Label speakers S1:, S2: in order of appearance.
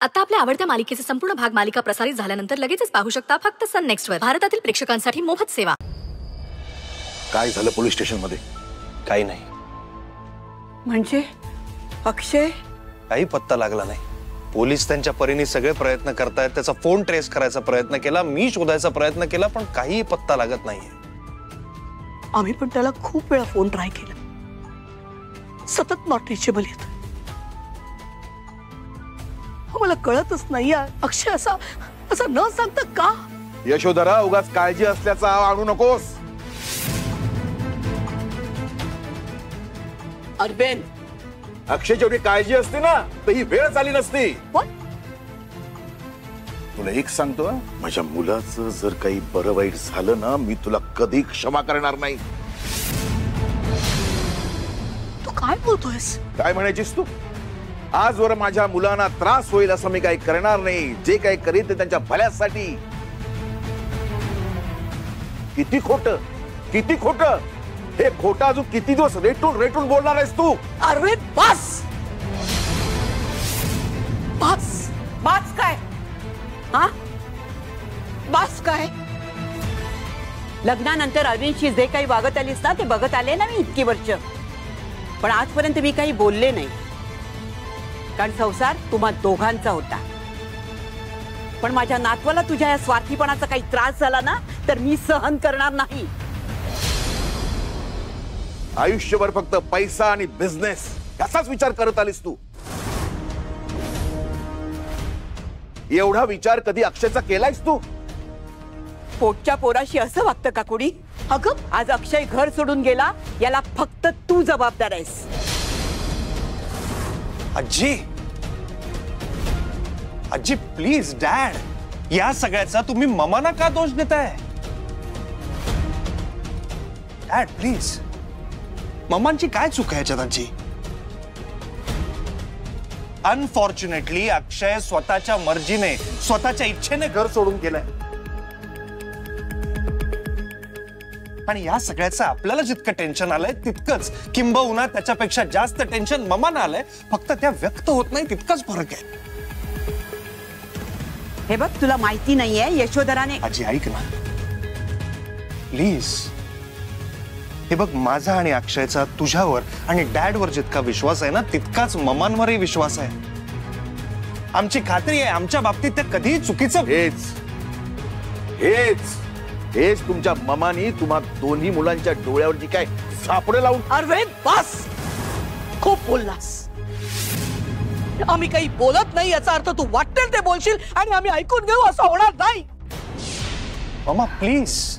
S1: आता आपल्या आवडत्या मालिकेचे संपूर्ण भाग मालिका प्रसारित झाल्यानंतर लगेचच पाहू शकता फक्त सन नेक्स्ट वर। भारतातील प्रेक्षकांसाठी मोफत सेवा।
S2: काय झालं पोलीस स्टेशन मध्ये?
S3: काही नाही।
S4: म्हणजे अक्षय
S3: काही पत्ता लागला नाही। पोलीस त्यांच्या परीने सगळे प्रयत्न करतायत, त्याचा फोन ट्रेस करायचा प्रयत्न केला, मी शोधायचा प्रयत्न केला, पण काही पत्ता लागत नाहीये।
S4: आम्ही पण त्याला खूप वेळा फोन ट्राय केला, सतत नॉट रिचेबल येत। मला कळतच नाही अक्षय असा न सांगता का?
S2: यशोधरा, उगाच काळजी असल्याचा आणू नकोस।
S4: अरबेन,
S2: अक्षय जेवढी काळजी असते ना तर ही वेळ आली नसती। तुला एक सांगतो, माझ्या मुलाचं जर काही बरं वाईट झालं ना, मी तुला कधी क्षमा करणार नाही।
S4: तू काय बोलतोयस?
S2: काय म्हणायचीस तू? आजवर माझ्या मुलांना त्रास होईल असं मी काही करणार नाही। जे काही करीन ते त्यांच्या भल्यासाठी। किती खोटं, किती खोटं, हे खोटं अजून किती दिवस रेटून रेटून बोलणार आहेस तू?
S4: अरे बस बस बस काय? हा बस काय?
S5: लग्नानंतर अरविंदशी जे काही वागत आलीस ना ते बघत आले ना मी इतकी वर्ष, पण आजपर्यंत मी काही बोलले नाही, कारण संसार तुम्हा दोघांचा होता। पण माझ्या नातवाला तुझ्या या स्वार्थीपणाचा काही त्रास झाला ना तर मी सहन करणार नाही।
S2: आयुष्यभर फक्त पैसा आणि बिझनेस याचाच विचार करत आलीस तू। एवढा विचार कधी अक्षयचा केलायस तू?
S5: पोटच्या पोराशी असं वागतं का कुणी? अगं, आज अक्षय घर सोडून गेला, याला फक्त तू जबाबदार आहेस।
S3: आजी, आजी प्लीज डॅड, या सगळ्याचा तुम्ही ममाना का दोष देताय? डॅड प्लीज, मम्मांची काय चूक आहे याच्यात आजी? अनफॉर्च्युनेटली अक्षय स्वतःच्या मर्जीने, स्वतःच्या इच्छेने घर सोडून गेलाय, आणि या सगळ्याचं आपल्याला जितकं टेन्शन आलंय तितकंच किंबहुना त्याच्यापेक्षा जास्त टेन्शन ममाना आलंय। फक्त त्या व्यक्त होत नाही तितकाच फरक आहे।
S5: हे बघ, तुला माहिती नाहीये यशोधराने।
S3: आजी ऐक ना प्लीज, हे बघ, माझा आणि अक्षयचा तुझ्यावर आणि डॅडवर जितका विश्वास आहे ना तितकाच ममांवरही विश्वास आहे। आमची खात्री आहे आमच्या बाबतीत ते कधीही चुकीचं
S2: हेच तुमच्या ममानी तुम्हा दोन्ही मुलांच्या डोळ्यावरची काय सापडे लावून।
S4: अरे बस, खूप बोललास। आम्ही काही बोलत नाही याचा अर्थ तू वाटेल ते बोलशील आणि आम्ही ऐकून घेऊ असं होणार नाही।
S3: Mama please.